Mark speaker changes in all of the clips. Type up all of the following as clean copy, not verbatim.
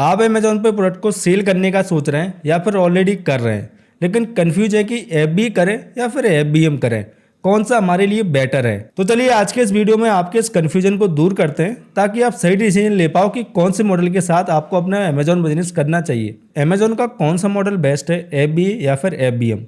Speaker 1: आप अमेजोन पे प्रोडक्ट को सेल करने का सोच रहे हैं या फिर ऑलरेडी कर रहे हैं, लेकिन कंफ्यूज है कि एफबी करें या फिर एफबीएम करें, कौन सा हमारे लिए बेटर है। तो चलिए आज के इस वीडियो में आपके इस कंफ्यूजन को दूर करते हैं ताकि आप सही डिसीजन ले पाओ कि कौन से मॉडल के साथ आपको अपना अमेजोन बिजनेस करना चाहिए। अमेजोन का कौन सा मॉडल बेस्ट है, एफबी या फिर एफबीएम।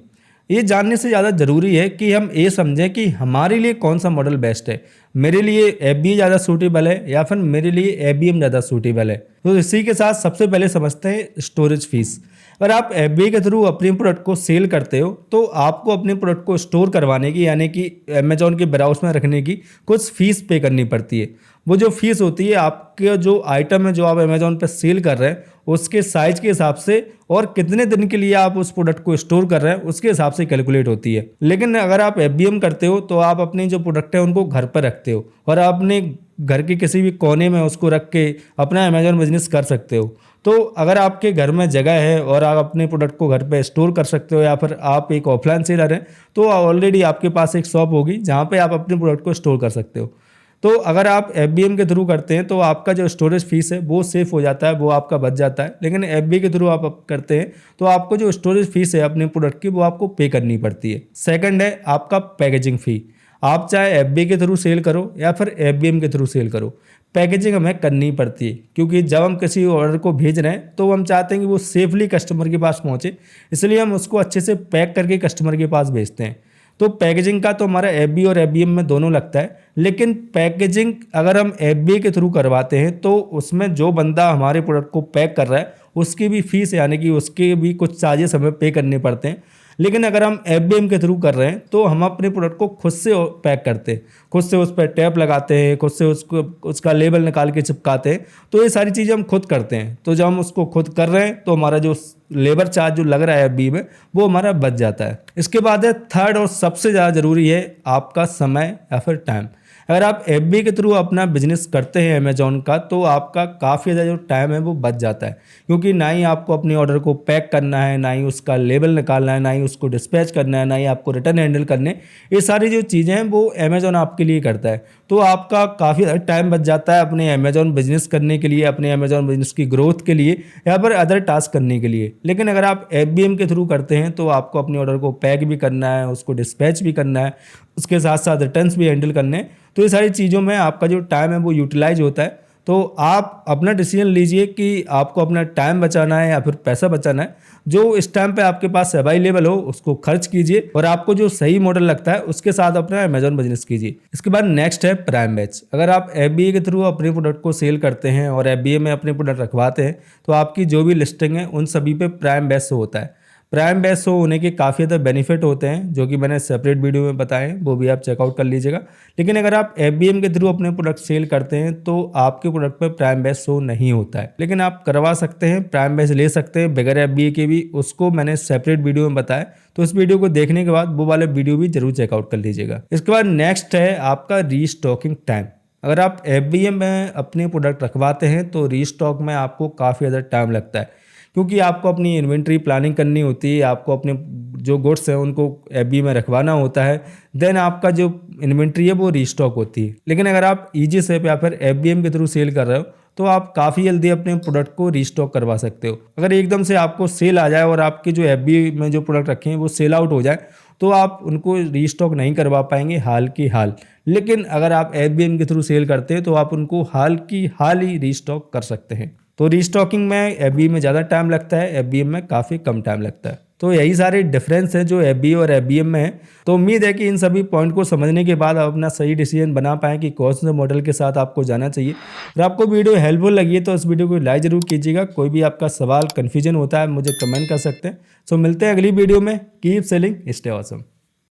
Speaker 1: ये जानने से ज़्यादा ज़रूरी है कि हम ये समझें कि हमारे लिए कौन सा मॉडल बेस्ट है। मेरे लिए एफबी ज़्यादा सूटेबल है या फिर मेरे लिए एफबीएम ज़्यादा सूटेबल है। तो इसी के साथ सबसे पहले समझते हैं स्टोरेज फीस। अगर आप एफबी के थ्रू अपने प्रोडक्ट को सेल करते हो तो आपको अपने प्रोडक्ट को स्टोर करवाने की, यानी कि अमेजोन के वेयरहाउस में रखने की कुछ फीस पे करनी पड़ती है। वो जो फीस होती है आपके जो आइटम है जो आप अमेजोन पे सेल कर रहे हैं उसके साइज के हिसाब से और कितने दिन के लिए आप उस प्रोडक्ट को स्टोर कर रहे हैं उसके हिसाब से कैलकुलेट होती है। लेकिन अगर आप एफबीएम करते हो तो आप अपनी जो प्रोडक्ट है उनको घर पर रखते हो और अपने घर के किसी भी कोने में उसको रख के अपना अमेजोन बिजनेस कर सकते हो। तो अगर आपके घर में जगह है और आप अपने प्रोडक्ट को घर पे स्टोर कर सकते हो या फिर आप एक ऑफलाइन सेलर हैं तो ऑलरेडी आपके पास एक शॉप होगी जहाँ पे आप अपने प्रोडक्ट को स्टोर कर सकते हो। तो अगर आप एफबीएम के थ्रू करते हैं तो आपका जो स्टोरेज फीस है वो सेफ हो जाता है, वो आपका बच जाता है। लेकिन एफबी के थ्रू आप करते हैं तो आपको जो स्टोरेज फीस है अपने प्रोडक्ट की वो आपको पे करनी पड़ती है। सेकंड है आपका पैकेजिंग फ़ी। आप चाहे एफबी के थ्रू सेल करो या फिर एफबीएम के थ्रू सेल करो, पैकेजिंग हमें करनी पड़ती है क्योंकि जब हम किसी ऑर्डर को भेज रहे हैं तो हम चाहते हैं कि वो सेफली कस्टमर के पास पहुंचे, इसलिए हम उसको अच्छे से पैक करके कस्टमर के पास भेजते हैं। तो पैकेजिंग का तो हमारा एफबी और एफबीएम में दोनों लगता है। लेकिन पैकेजिंग अगर हम एफबी के थ्रू करवाते हैं तो उसमें जो बंदा हमारे प्रोडक्ट को पैक कर रहा है उसकी भी फीस, यानी कि उसके भी कुछ चार्जेस हमें पे करने पड़ते हैं। लेकिन अगर हम एफबीएम के थ्रू कर रहे हैं तो हम अपने प्रोडक्ट को खुद से पैक करते हैं, खुद से उस पर टैप लगाते हैं, खुद से उसका लेबल निकाल के चिपकाते हैं। तो ये सारी चीज़ें हम खुद करते हैं। तो जब हम उसको खुद कर रहे हैं तो हमारा जो लेबर चार्ज जो लग रहा है एफबी में वो हमारा बच जाता है। इसके बाद है थर्ड और सबसे ज़्यादा ज़रूरी है आपका समय या फिर टाइम। अगर आप एफबी के थ्रू अपना बिजनेस करते हैं अमेजोन का तो आपका काफ़ी ज़्यादा जो टाइम है वो बच जाता है, क्योंकि ना ही आपको अपने ऑर्डर को पैक करना है, ना ही उसका लेबल निकालना है, ना ही उसको डिस्पैच करना है, ना ही आपको रिटर्न हैंडल करने। ये सारी जो चीज़ें हैं वो अमेजोन आपके लिए करता है। तो आपका काफ़ी टाइम बच जाता है अपने अमेजोन बिजनेस करने के लिए, अपने अमेजोन बिजनेस की ग्रोथ के लिए या फिर अदर टास्क करने के लिए। लेकिन अगर आप एफबीएम के थ्रू करते हैं तो आपको अपने ऑर्डर को पैक भी करना है, उसको डिस्पैच भी करना है, उसके साथ साथ रिटर्न्स भी हैंडल करने हैं। तो ये सारी चीज़ों में आपका जो टाइम है वो यूटिलाइज होता है। तो आप अपना डिसीजन लीजिए कि आपको अपना टाइम बचाना है या फिर पैसा बचाना है। जो इस टाइम पे आपके पास अवेलेबल हो उसको खर्च कीजिए और आपको जो सही मॉडल लगता है उसके साथ अपना अमेजोन बिजनेस कीजिए। इसके बाद नेक्स्ट है प्राइम बैच। अगर आप एफबीए के थ्रू अपने प्रोडक्ट को सेल करते हैं और एफबीए में अपने प्रोडक्ट रखवाते हैं तो आपकी जो भी लिस्टिंग है उन सभी पे प्राइम बैच शो होता है। प्राइम बैच शो होने के काफ़ी ज़्यादा बेनिफिट होते हैं जो कि मैंने सेपरेट वीडियो में बताए हैं, वो भी आप चेकआउट कर लीजिएगा। लेकिन अगर आप एफबीएम के थ्रू अपने प्रोडक्ट सेल करते हैं तो आपके प्रोडक्ट पे प्राइम बैच शो नहीं होता है। लेकिन आप करवा सकते हैं, प्राइम बैच ले सकते हैं बगैर एफबीए के भी, उसको मैंने सेपरेट वीडियो में बताया। तो इस वीडियो को देखने के बाद वो वाले वीडियो भी जरूर चेकआउट कर लीजिएगा। इसके बाद नेक्स्ट है आपका रीस्टॉकिंग टाइम। अगर आप एफबीएम में अपने प्रोडक्ट रखवाते हैं तो रीस्टॉक में आपको काफ़ी ज़्यादा टाइम लगता है, क्योंकि आपको अपनी इन्वेंट्री प्लानिंग करनी होती है, आपको अपने जो गुड्स हैं उनको एफबी में रखवाना होता है, देन आपका जो इन्वेंट्री है वो रीस्टॉक होती है। लेकिन अगर आप ईजी सेप या फिर एफबीएम के थ्रू सेल कर रहे हो तो आप काफ़ी जल्दी अपने प्रोडक्ट को रीस्टॉक करवा सकते हो। अगर एकदम से आपको सेल आ जाए और आपके जो एफबी में जो प्रोडक्ट रखे हैं वो सेल आउट हो जाए तो आप उनको रीस्टॉक नहीं करवा पाएंगे हाल की हाल। लेकिन अगर आप एफबीएम के थ्रू सेल करते हैं तो आप उनको हाल की हाल ही रीस्टॉक कर सकते हैं। तो रीस्टॉकिंग में एफबीएम में ज़्यादा टाइम लगता है, एफबीएम में काफ़ी कम टाइम लगता है। तो यही सारे डिफरेंस हैं जो एफबी और एफबीएम में है। तो उम्मीद है कि इन सभी पॉइंट को समझने के बाद आप अपना सही डिसीजन बना पाएँ कि कौन से मॉडल के साथ आपको जाना चाहिए। अगर आपको वीडियो हेल्पफुल लगी है तो इस वीडियो को लाइक जरूर कीजिएगा। कोई भी आपका सवाल कन्फ्यूजन होता है मुझे कमेंट कर सकते हैं। सो मिलते हैं अगली वीडियो में। Keep selling, stay awesome.